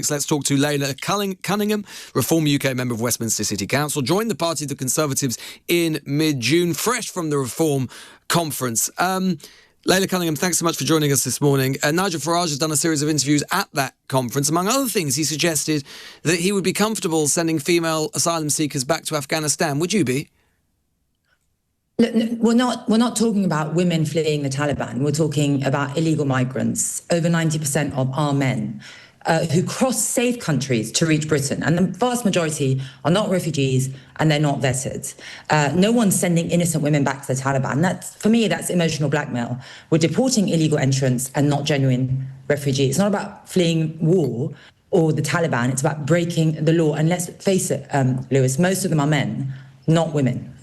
Let's talk to Laila Cunningham, Reform UK member of Westminster City Council, joined the party of the Conservatives in mid-June, fresh from the Reform Conference. Laila Cunningham, thanks so much for joining us this morning. Nigel Farage has done a series of interviews at that conference. Among other things, he suggested that he would be comfortable sending female asylum seekers back to Afghanistan. Would you be? Look, we're not talking about women fleeing the Taliban. We're talking about illegal migrants. Over 90% of our men who cross safe countries to reach Britain. And the vast majority are not refugees and they're not vetted. No one's sending innocent women back to the Taliban. For me, that's emotional blackmail. We're deporting illegal entrants and not genuine refugees. It's not about fleeing war or the Taliban. It's about breaking the law. And let's face it, Lewis, most of them are men, not women.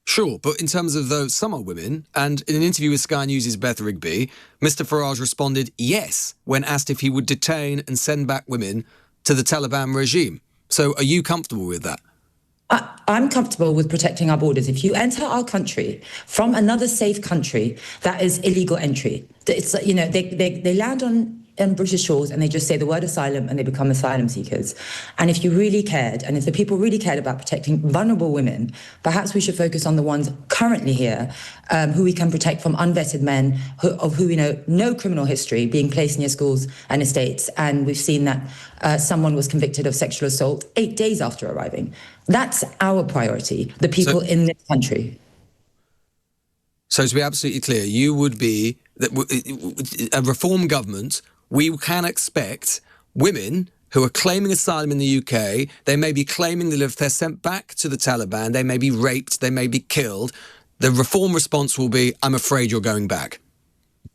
Sure, but in terms of those, some are women, and in an interview with Sky News' Beth Rigby, Mr Farage responded yes when asked if he would detain and send back women to the Taliban regime. So are you comfortable with that? I'm comfortable with protecting our borders. If you enter our country from another safe country, that is illegal entry. It's, you know, they land on British shores and they just say the word asylum and they become asylum seekers. And if you really cared, and if the people really cared about protecting vulnerable women, perhaps we should focus on the ones currently here who we can protect from unvetted men of who we know no criminal history being placed near schools and estates. And we've seen that someone was convicted of sexual assault 8 days after arriving. That's our priority, the people in this country. So to be absolutely clear, you would be that a Reform government, we can expect women who are claiming asylum in the UK, they may be claiming that if they're sent back to the Taliban, they may be raped, they may be killed. The Reform response will be, I'm afraid you're going back.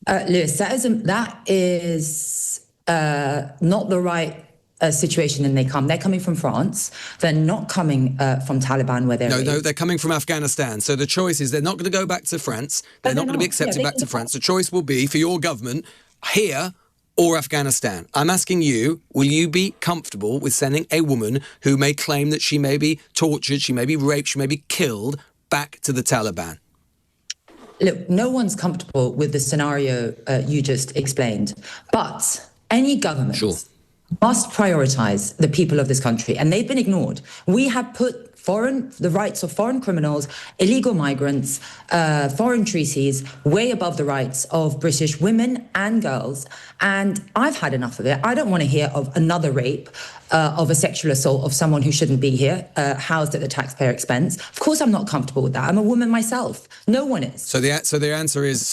Lewis, that is not the right situation, and they're coming from France. They're not coming from Taliban where they're No, they're coming from Afghanistan. So the choice is they're not going to go back to France. They're not going to be accepted back to France. The choice will be for your government here or Afghanistan. I'm asking you, will you be comfortable with sending a woman who may claim that she may be tortured, she may be raped, she may be killed back to the Taliban? Look, no one's comfortable with the scenario you just explained, but any government must prioritise the people of this country, and they've been ignored. We have put the rights of foreign criminals, illegal migrants, foreign treaties way above the rights of British women and girls. And I've had enough of it. I don't want to hear of another rape, of a sexual assault of someone who shouldn't be here, housed at the taxpayer expense. Of course, I'm not comfortable with that. I'm a woman myself. No one is. So the answer is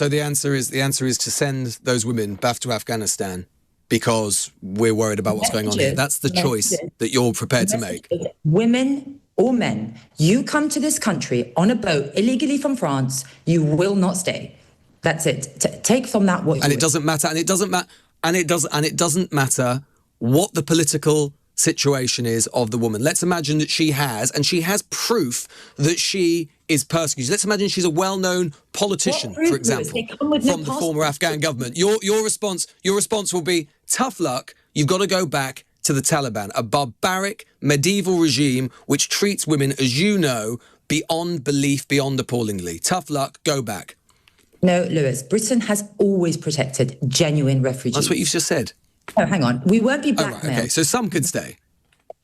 to send those women back to Afghanistan because we're worried about what's going on here. That's the choice that you're prepared to make. Women or men, you come to this country on a boat illegally from France, you will not stay. That's it. Take from that what you And it doesn't matter. And it doesn't matter what the political situation is of the woman. Let's imagine that she has proof that she is persecuted. Let's imagine she's a well-known politician, for example, from the former Afghan government. Your response will be, tough luck, you've got to go back to the Taliban, a barbaric medieval regime which treats women, as you know, beyond belief, beyond appallingly. Tough luck, go back. No, Lewis, Britain has always protected genuine refugees. That's what you've just said. Oh, hang on. We won't be blackmailed. Oh, right, okay, so some can stay.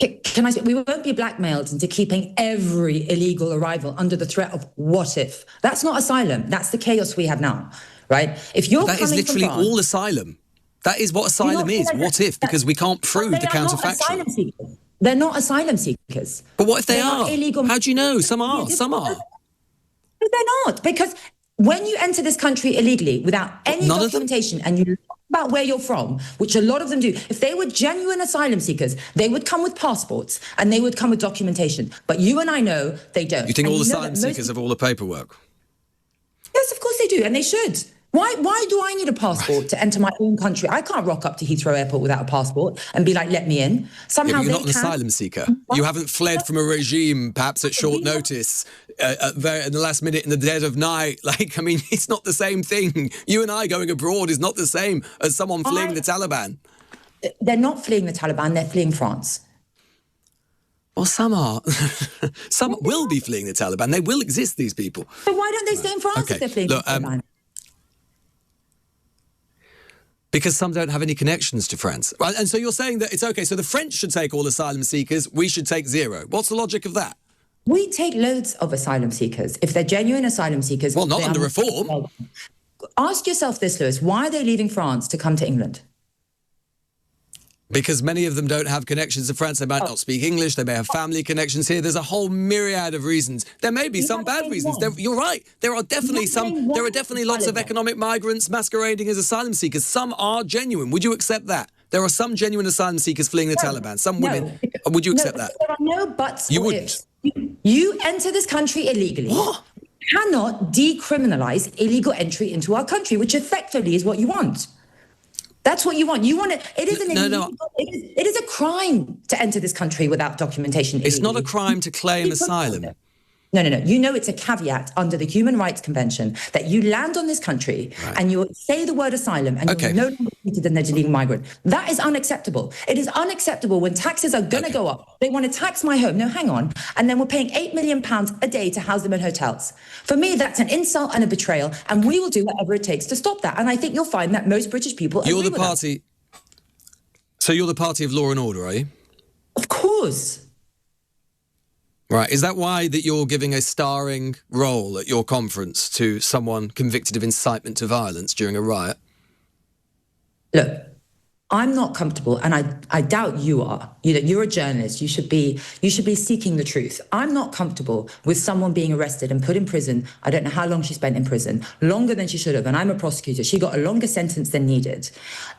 Can I say, we won't be blackmailed into keeping every illegal arrival under the threat of what if. That's not asylum. That's the chaos we have now, right? If you're that coming is literally from France, all asylum. That is what asylum is. What if? Because we can't prove the counterfactual. They're not asylum seekers. But what if they are? Illegal. How do you know? Some are. Some are. But they're not, because when you enter this country illegally without any documentation and you lie about where you're from, which a lot of them do, if they were genuine asylum seekers, they would come with passports and they would come with documentation. But you and I know they don't. You think all asylum seekers have all the paperwork? Yes, of course they do, and they should. Why do I need a passport to enter my own country? I can't rock up to Heathrow Airport without a passport and be like, let me in. Somehow you're not an asylum seeker. You haven't fled from a regime, perhaps at short notice, in the last minute, in the dead of night. Like, I mean, it's not the same thing. You and I going abroad is not the same as someone fleeing the Taliban. They're not fleeing the Taliban, they're fleeing France. Well, some are. Some will be fleeing the Taliban. They will exist, these people. So why don't they stay in France if they're fleeing the Taliban? Because some don't have any connections to France. Right? And so you're saying that it's okay, so the French should take all asylum seekers, we should take zero. What's the logic of that? We take loads of asylum seekers. If they're genuine asylum seekers... Well, not under reform. Ask yourself this, Lewis. Why are they leaving France to come to England? Because many of them don't have connections to France. They might not speak English. They may have family connections here. There's a whole myriad of reasons. There may be some bad reasons. You're right. There are definitely lots of economic migrants masquerading as asylum seekers. Some are genuine. Would you accept that? There are some genuine asylum seekers fleeing the Taliban. Some women. Would you accept that? There are no buts. You wouldn't. You enter this country illegally. What? You cannot decriminalise illegal entry into our country, which effectively is what you want. That's what you want. You want it. It is it is a crime to enter this country without documentation. It's not a crime to claim asylum. No. You know it's a caveat under the Human Rights Convention that you land on this country and you say the word asylum and you're no longer treated as an illegal migrant. That is unacceptable. It is unacceptable when taxes are going to go up. They want to tax my home. No, hang on. And then we're paying £8 million a day to house them in hotels. For me, that's an insult and a betrayal, and we will do whatever it takes to stop that. And I think you'll find that most British people agree with that. So you're the party of law and order, are you? Of course. Right. Is that why that you're giving a starring role at your conference to someone convicted of incitement to violence during a riot? Look, I'm not comfortable, and I doubt you are. You're a journalist. You should be seeking the truth. I'm not comfortable with someone being arrested and put in prison. I don't know how long she spent in prison, longer than she should have. And I'm a prosecutor. She got a longer sentence than needed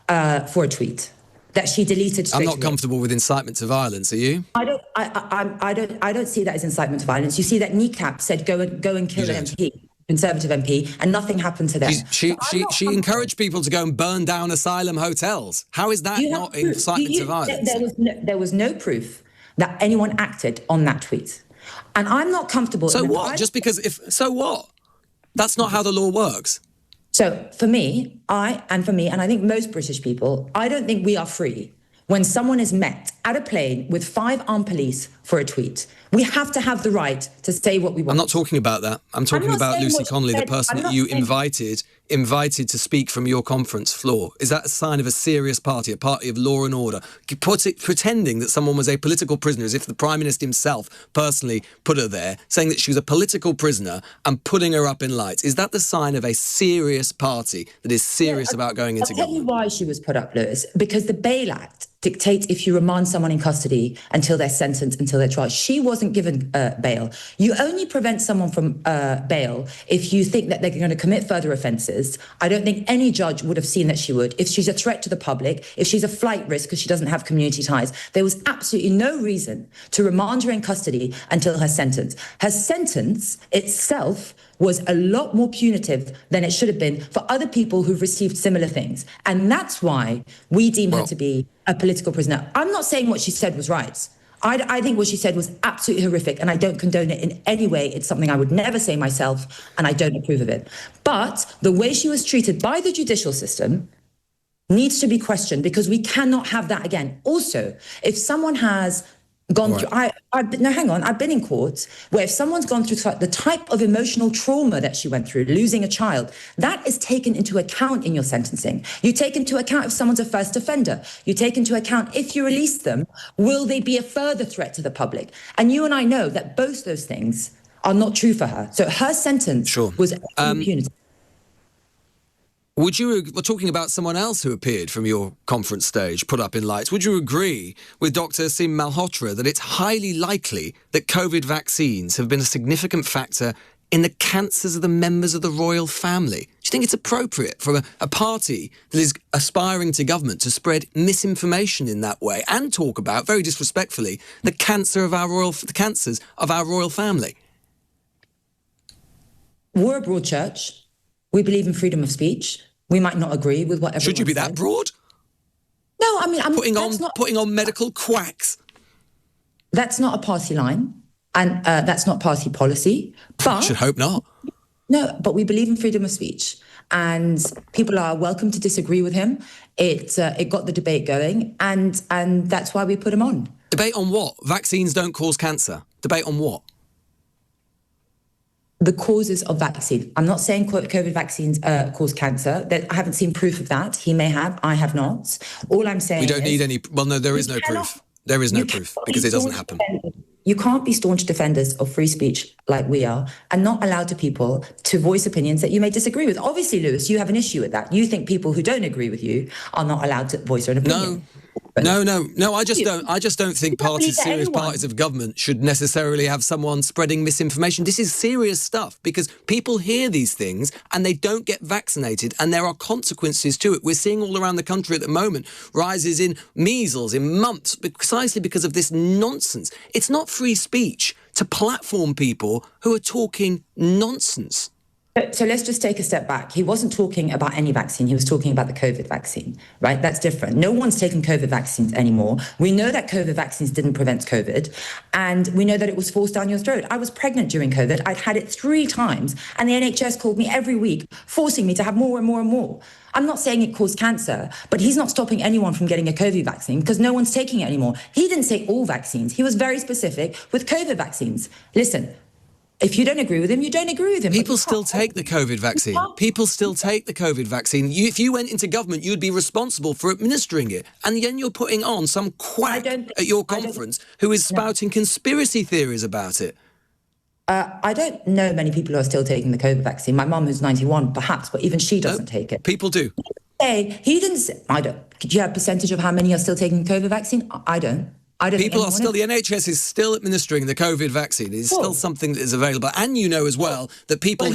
for a tweet that she deleted straight away. I'm not comfortable with incitement to violence, are you? I don't see that as incitement to violence. You see that Kneecap said go and kill an MP, Conservative MP, and nothing happened to them. She encouraged people to go and burn down asylum hotels. How is that not incitement to violence? There was no proof that anyone acted on that tweet. And I'm not comfortable. So what? So what? That's not how the law works. So for me, and I think most British people, I don't think we are free when someone is met at a plane with 5 armed police for a tweet. We have to have the right to say what we want. I'm not talking about that. I'm talking about Lucy Connolly, the person that you invited to speak from your conference floor. Is that a sign of a serious party, a party of law and order? Pretending that someone was a political prisoner, as if the Prime Minister himself personally put her there, saying that she was a political prisoner and putting her up in lights. Is that the sign of a serious party that is serious about going into government? I'll tell you why she was put up, Lewis. Because the Bail Act dictates if you remand someone in custody until they're sentenced, until they're tried. She wasn't given bail. You only prevent someone from bail if you think that they're going to commit further offences. I don't think any judge would have seen that she would. If she's a threat to the public, if she's a flight risk because she doesn't have community ties, there was absolutely no reason to remand her in custody until her sentence. Her sentence itself was a lot more punitive than it should have been for other people who've received similar things. And that's why we deem her to be a political prisoner. I'm not saying what she said was right. I think what she said was absolutely horrific, and I don't condone it in any way. It's something I would never say myself, and I don't approve of it. But the way she was treated by the judicial system needs to be questioned, because we cannot have that again. Also, if someone has gone through, I've been in court where if someone's gone through the type of emotional trauma that she went through, losing a child, that is taken into account in your sentencing. You take into account if someone's a first offender. You take into account if you release them, will they be a further threat to the public? And you and I know that both those things are not true for her. So her sentence was punitive. We're talking about someone else who appeared from your conference stage, put up in lights. Would you agree with Dr Aseem Malhotra that it's highly likely that COVID vaccines have been a significant factor in the cancers of the members of the royal family? Do you think it's appropriate for a party that is aspiring to government to spread misinformation in that way and talk about, very disrespectfully, the cancers of our royal family? We're a broad church. We believe in freedom of speech. We might not agree with what everyone Should you be that broad? No, I mean... putting on medical quacks. That's not a party line, and that's not party policy. But I should hope not. No, but we believe in freedom of speech, and people are welcome to disagree with him. It got the debate going, and that's why we put him on. Debate on what? Vaccines don't cause cancer. Debate on what? the causes of vaccine. I'm not saying COVID vaccines cause cancer. I haven't seen proof of that. He may have, I have not. All I'm saying we don't need any. Well, no, there is no proof. There is no proof because it doesn't happen. You can't be staunch defenders of free speech like we are and not allow people to voice opinions that you may disagree with. Obviously, Lewis, you have an issue with that. You think people who don't agree with you are not allowed to voice their opinion. No. I just don't think serious parties of government should necessarily have someone spreading misinformation. This is serious stuff because people hear these things and they don't get vaccinated, and there are consequences to it. We're seeing all around the country at the moment rises in measles, in mumps, precisely because of this nonsense. It's not free speech to platform people who are talking nonsense. So let's just take a step back. He wasn't talking about any vaccine. He was talking about the COVID vaccine, right? That's different. No one's taking COVID vaccines anymore. We know that COVID vaccines didn't prevent COVID, and we know that it was forced down your throat. I was pregnant during COVID. I'd had it 3 times, and the NHS called me every week, forcing me to have more and more and more. I'm not saying it caused cancer, but he's not stopping anyone from getting a COVID vaccine because no one's taking it anymore. He didn't say all vaccines. He was very specific with COVID vaccines. Listen, if you don't agree with him, you don't agree with him. People still take the COVID vaccine. People still take the COVID vaccine. If you went into government, you'd be responsible for administering it. And then you're putting on some quack at your conference who is spouting conspiracy theories about it. I don't know many people who are still taking the COVID vaccine. My mum, who's 91, perhaps, but even she doesn't take it. People do. He didn't say, do you have a percentage of how many are still taking the COVID vaccine? I don't. People are still, the NHS is still administering the COVID vaccine. It's still something that is available. And you know as well that people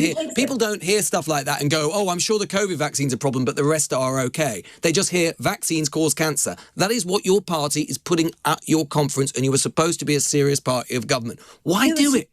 don't hear stuff like that and go, oh, I'm sure the COVID vaccine's a problem, but the rest are okay. They just hear vaccines cause cancer. That is what your party is putting at your conference, and you were supposed to be a serious party of government. Why do it?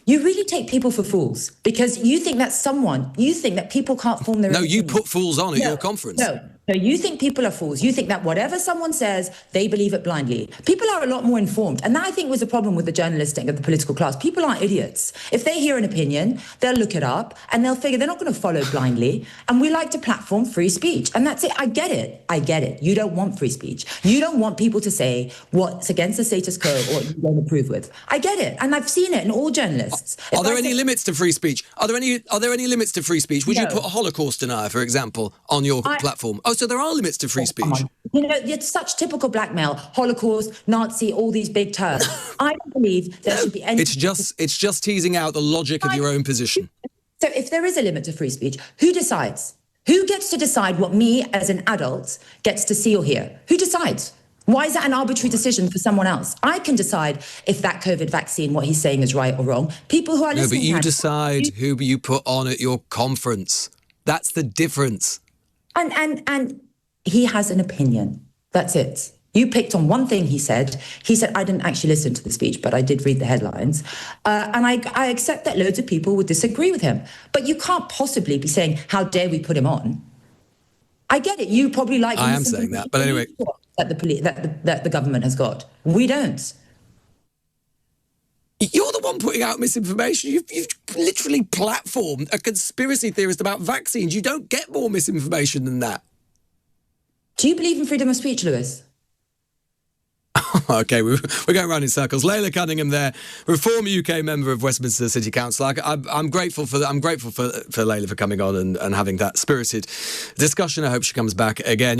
You really take people for fools because you think that people can't form their own opinion. You put fools on at your conference. No, you think people are fools. You think that whatever someone says, they believe it blindly. People are a lot more informed. And that, I think, was the problem with the journalistic of the political class. People aren't idiots. If they hear an opinion, they'll look it up and they'll figure they're not going to follow blindly. And we like to platform free speech. And that's it. I get it. You don't want free speech. You don't want people to say what's against the status quo or what you don't approve with. I get it. And I've seen it in all journalists. Are there any limits to free speech? Are there any limits to free speech? Would you put a Holocaust denier, for example, on your platform? Oh, so there are limits to free speech. You know, it's such typical blackmail, Holocaust, Nazi, all these big terms. I don't believe there should be any... It's just teasing out the logic of your own position. So if there is a limit to free speech, who decides? Who gets to decide what me as an adult gets to see or hear? Who decides? Why is that an arbitrary decision for someone else? I can decide if that COVID vaccine, what he's saying is right or wrong. People who are listening... No, but you decide who you put on at your conference. That's the difference. And he has an opinion. That's it. You picked on one thing he said. He said, I didn't actually listen to the speech, but I did read the headlines. And I accept that loads of people would disagree with him. But you can't possibly be saying, how dare we put him on? I get it. You probably like... I am saying that, but anyway... That the government has got. We don't. You're the one putting out misinformation. You've literally platformed a conspiracy theorist about vaccines. You don't get more misinformation than that. Do you believe in freedom of speech, Lewis? Okay, we're going round in circles. Laila Cunningham there, Reform UK member of Westminster City Councillor. I'm grateful for Laila for coming on and having that spirited discussion. I hope she comes back again.